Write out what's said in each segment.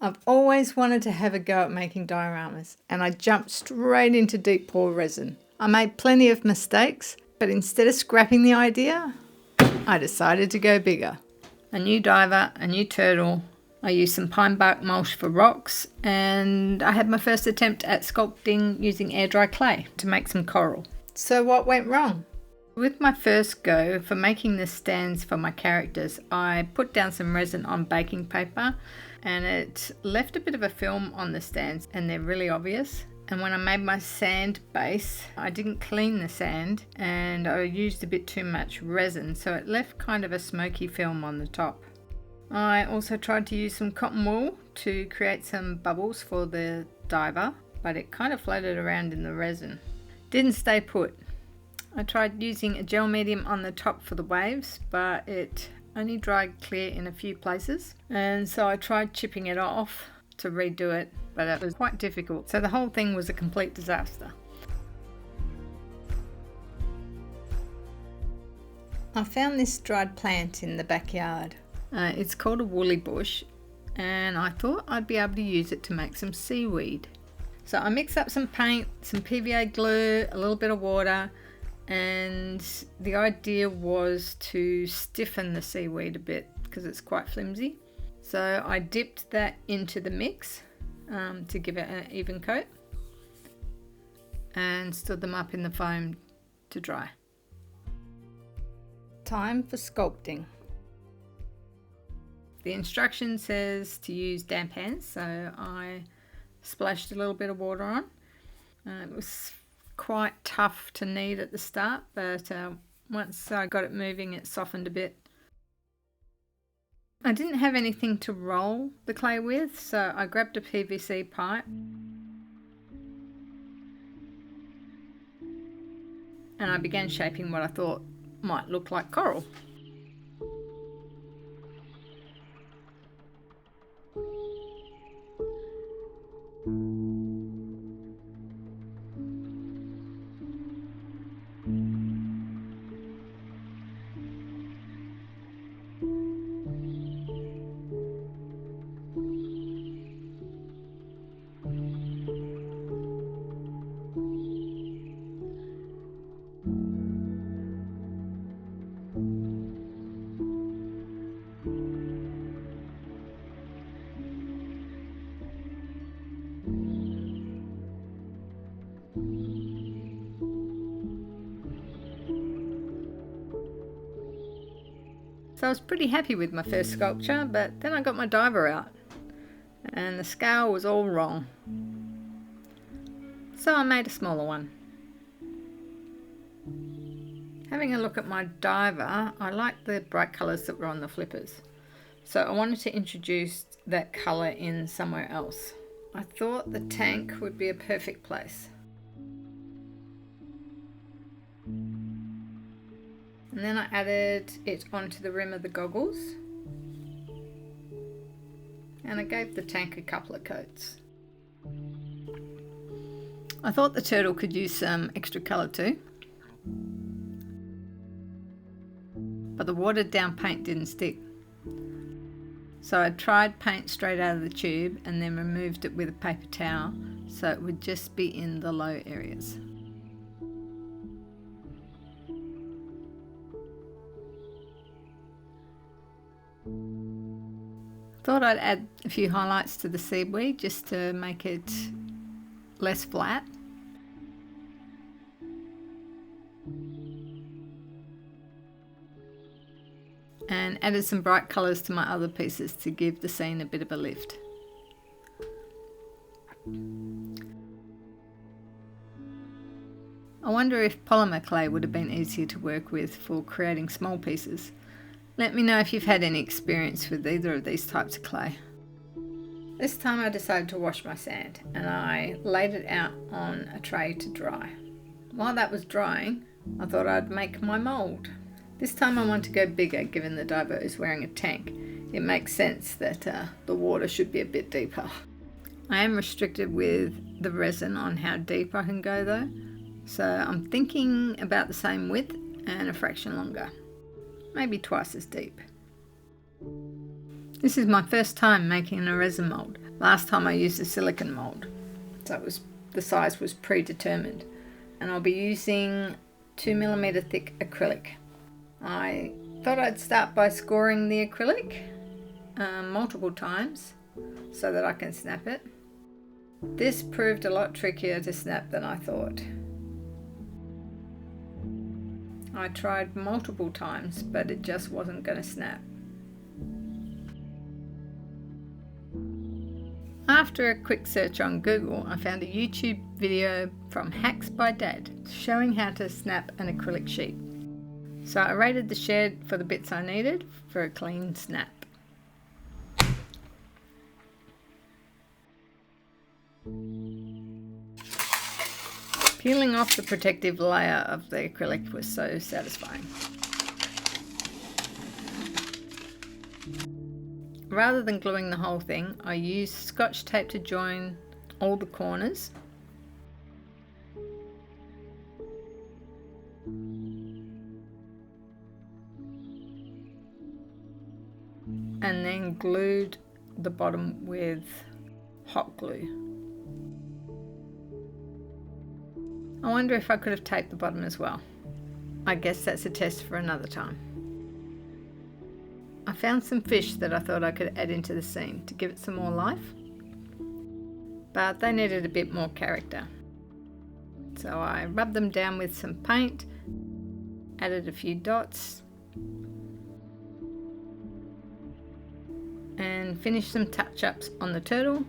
I've always wanted to have a go at making dioramas, and I jumped straight into deep pour resin. I made plenty of mistakes, but instead of scrapping the idea, I decided to go bigger. A new diver, a new turtle. I used some pine bark mulch for rocks, and I had my first attempt at sculpting using air dry clay to make some coral. So what went wrong? With my first go for making the stands for my characters, I put down some resin on baking paper and it left a bit of a film on the stands, and they're really obvious. And when I made my sand base, I didn't clean the sand and I used a bit too much resin, so it left kind of a smoky film on the top. I also tried to use some cotton wool to create some bubbles for the diver, but it kind of floated around in the resin. Didn't stay put. I tried using a gel medium on the top for the waves, but it only dried clear in a few places, and so I tried chipping it off to redo it, but it was quite difficult, so the whole thing was a complete disaster. I found this dried plant in the backyard. It's called a woolly bush, and I thought I'd be able to use it to make some seaweed. So I mixed up some paint, some PVA glue, a little bit of water, and the idea was to stiffen the seaweed a bit because it's quite flimsy. So I dipped that into the mix to give it an even coat and stood them up in the foam to dry. Time for sculpting. The instruction says to use damp hands, so I splashed a little bit of water on. It was quite tough to knead at the start, but once I got it moving, it softened a bit. I didn't have anything to roll the clay with, so I grabbed a PVC pipe and I began shaping what I thought might look like coral. So I was pretty happy with my first sculpture, but then I got my diver out and the scale was all wrong. So I made a smaller one. Having a look at my diver, I liked the bright colours that were on the flippers. So I wanted to introduce that colour in somewhere else. I thought the tank would be a perfect place. And then I added it onto the rim of the goggles. And I gave the tank a couple of coats. I thought the turtle could use some extra colour too. But the watered down paint didn't stick. So I tried paint straight out of the tube and then removed it with a paper towel so it would just be in the low areas. Thought I'd add a few highlights to the seaweed just to make it less flat. And added some bright colours to my other pieces to give the scene a bit of a lift. I wonder if polymer clay would have been easier to work with for creating small pieces. Let me know if you've had any experience with either of these types of clay. This time I decided to wash my sand and I laid it out on a tray to dry. While that was drying, I thought I'd make my mould. This time I want to go bigger given the diver is wearing a tank. It makes sense that the water should be a bit deeper. I am restricted with the resin on how deep I can go though, so I'm thinking about the same width and a fraction longer. Maybe twice as deep. This is my first time making a resin mould. Last time I used a silicone mold, so the size was predetermined. And I'll be using 2mm thick acrylic. I thought I'd start by scoring the acrylic multiple times so that I can snap it. This proved a lot trickier to snap than I thought. I tried multiple times, but it just wasn't going to snap. After a quick search on Google, I found a YouTube video from Hacks by Dad showing how to snap an acrylic sheet. So I rated the shed for the bits I needed for a clean snap. Peeling off the protective layer of the acrylic was so satisfying. Rather than gluing the whole thing, I used Scotch tape to join all the corners. And then glued the bottom with hot glue. I wonder if I could have taped the bottom as well. I guess that's a test for another time. I found some fish that I thought I could add into the scene to give it some more life, but they needed a bit more character. So I rubbed them down with some paint, added a few dots, and finished some touch-ups on the turtle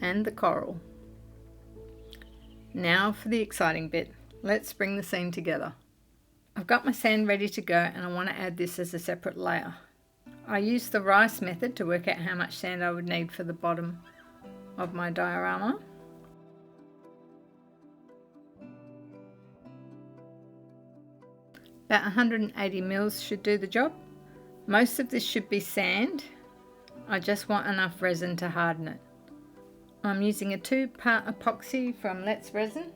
and the coral. Now for the exciting bit. Let's bring the scene together. I've got my sand ready to go and I want to add this as a separate layer. I used the rice method to work out how much sand I would need for the bottom of my diorama. About 180 mils should do the job. Most of this should be sand. I just want enough resin to harden it. I'm using a 2-part epoxy from Resin.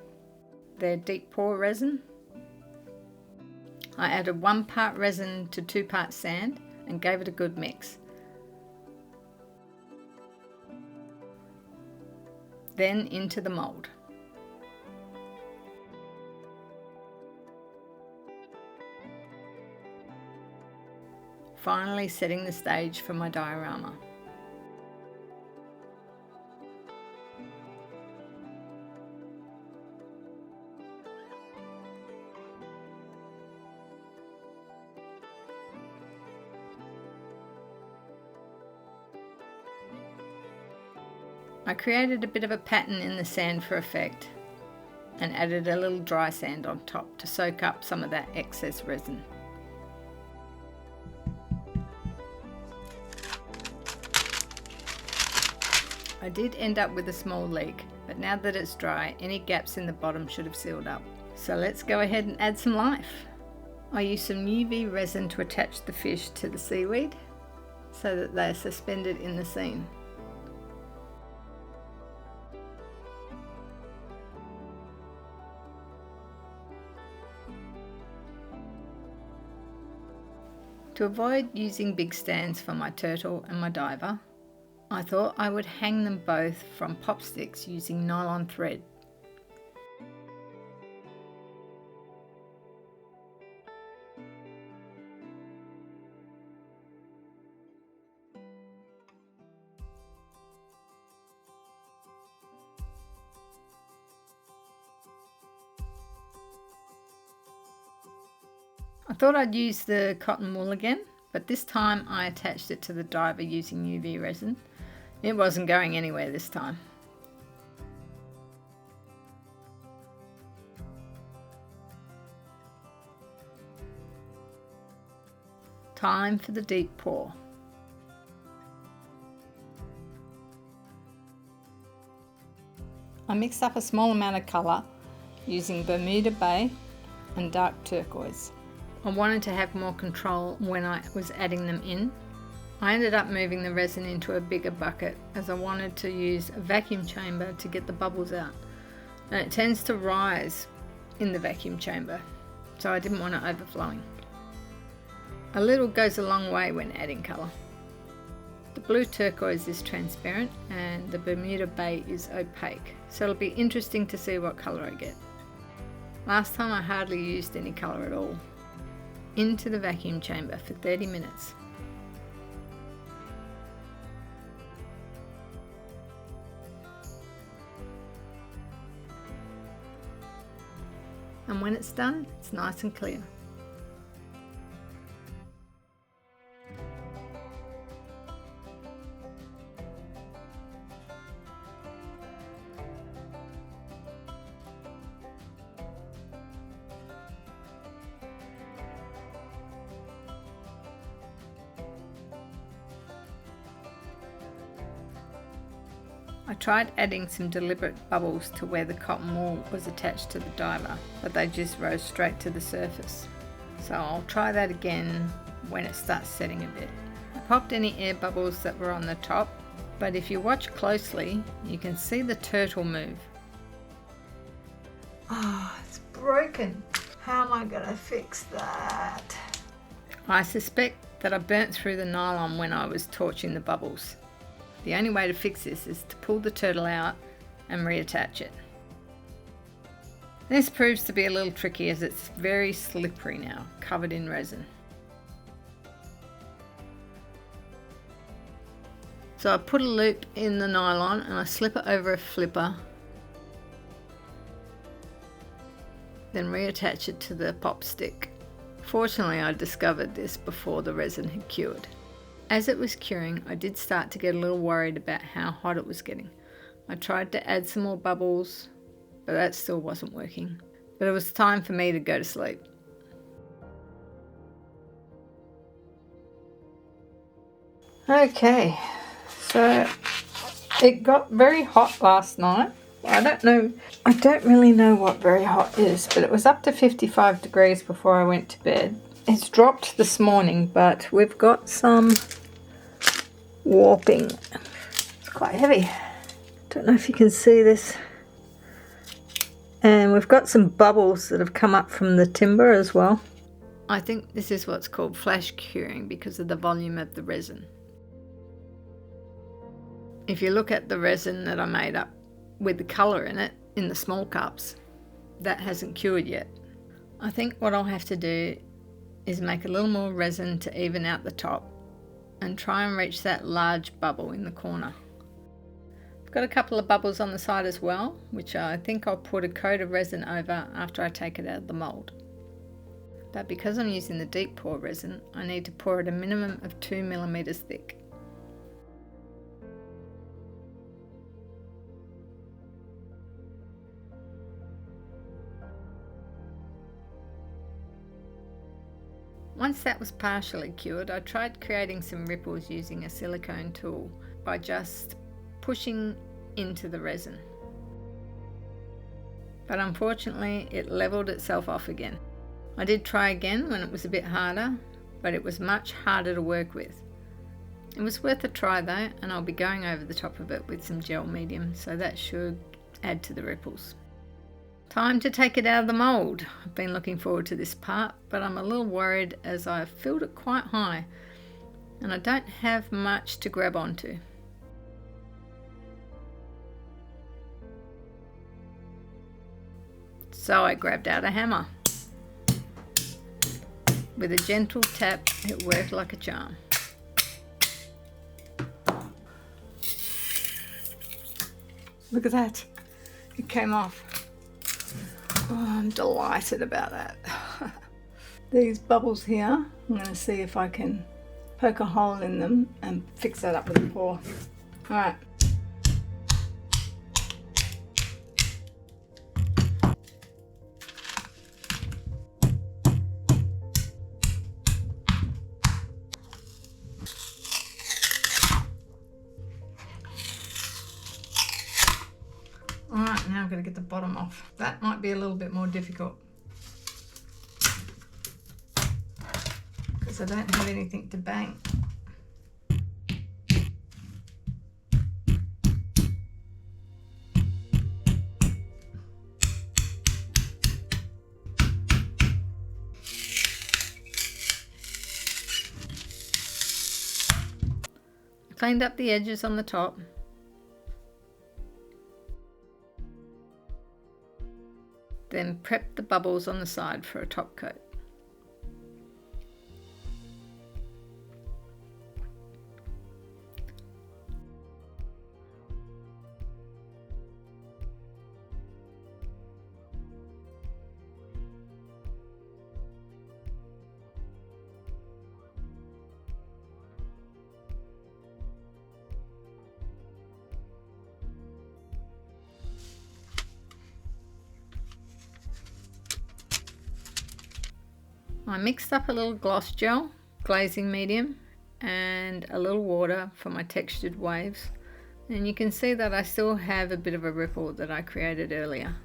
They're deep pour resin. I added 1 part resin to 2 parts sand and gave it a good mix. Then into the mold. Finally setting the stage for my diorama. I created a bit of a pattern in the sand for effect and added a little dry sand on top to soak up some of that excess resin. I did end up with a small leak, but now that it's dry, any gaps in the bottom should have sealed up. So let's go ahead and add some life. I used some UV resin to attach the fish to the seaweed so that they're suspended in the scene. To avoid using big stands for my turtle and my diver, I thought I would hang them both from pop sticks using nylon thread. I thought I'd use the cotton wool again, but this time I attached it to the diver using UV resin. It wasn't going anywhere this time. Time for the deep pour. I mixed up a small amount of colour using Bermuda Bay and dark turquoise. I wanted to have more control when I was adding them in. I ended up moving the resin into a bigger bucket as I wanted to use a vacuum chamber to get the bubbles out. And it tends to rise in the vacuum chamber, so I didn't want it overflowing. A little goes a long way when adding colour. The blue turquoise is transparent and the Bermuda Bay is opaque, so it'll be interesting to see what colour I get. Last time I hardly used any colour at all. Into the vacuum chamber for 30 minutes. And when it's done, it's nice and clear. I tried adding some deliberate bubbles to where the cotton wool was attached to the diver, but they just rose straight to the surface. So I'll try that again when it starts setting a bit. I popped any air bubbles that were on the top, but if you watch closely, you can see the turtle move. Oh, it's broken. How am I going to fix that? I suspect that I burnt through the nylon when I was torching the bubbles. The only way to fix this is to pull the turtle out and reattach it. This proves to be a little tricky as it's very slippery now, covered in resin. So I put a loop in the nylon and I slip it over a flipper, then reattach it to the pop stick. Fortunately, I discovered this before the resin had cured. As it was curing, I did start to get a little worried about how hot it was getting. I tried to add some more bubbles, but that still wasn't working. But it was time for me to go to sleep. Okay, so it got very hot last night. I don't really know what very hot is, but it was up to 55 degrees before I went to bed. It's dropped this morning, but we've got some warping. It's quite heavy. Don't know if you can see this. And we've got some bubbles that have come up from the timber as well. I think this is what's called flash curing because of the volume of the resin. If you look at the resin that I made up with the colour in it, in the small cups, that hasn't cured yet. I think what I'll have to do is make a little more resin to even out the top and try and reach that large bubble in the corner. I've got a couple of bubbles on the side as well, which I think I'll put a coat of resin over after I take it out of the mould. But because I'm using the deep pour resin, I need to pour it a minimum of 2 millimeters thick. Once that was partially cured, I tried creating some ripples using a silicone tool by just pushing into the resin. But unfortunately, it leveled itself off again. I did try again when it was a bit harder, but it was much harder to work with. It was worth a try though, and I'll be going over the top of it with some gel medium, so that should add to the ripples. Time to take it out of the mould. I've been looking forward to this part, but I'm a little worried as I've filled it quite high and I don't have much to grab onto. So I grabbed out a hammer. With a gentle tap, it worked like a charm. Look at that, it came off. Oh, I'm delighted about that. These bubbles here, I'm going to see if I can poke a hole in them and fix that up with a pour. Alright. Alright, now I've got to get the bottom off. That might be a little bit more difficult because I don't have anything to bang. Cleaned up the edges on the top. Then prepped the bubbles on the side for a top coat. I mixed up a little gloss gel, glazing medium, and a little water for my textured waves. And you can see that I still have a bit of a ripple that I created earlier.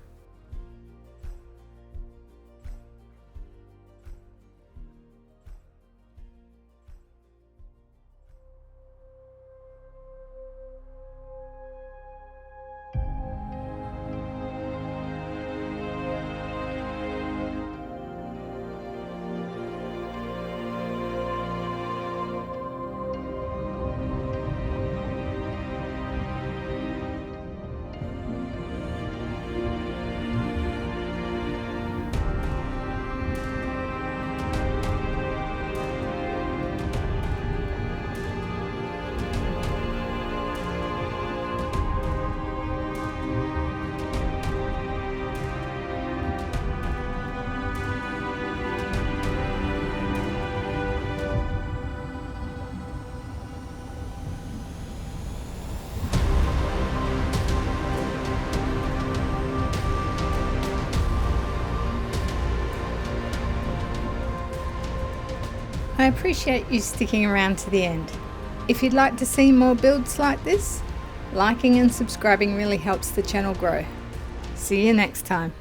I appreciate you sticking around to the end. If you'd like to see more builds like this, liking and subscribing really helps the channel grow. See you next time.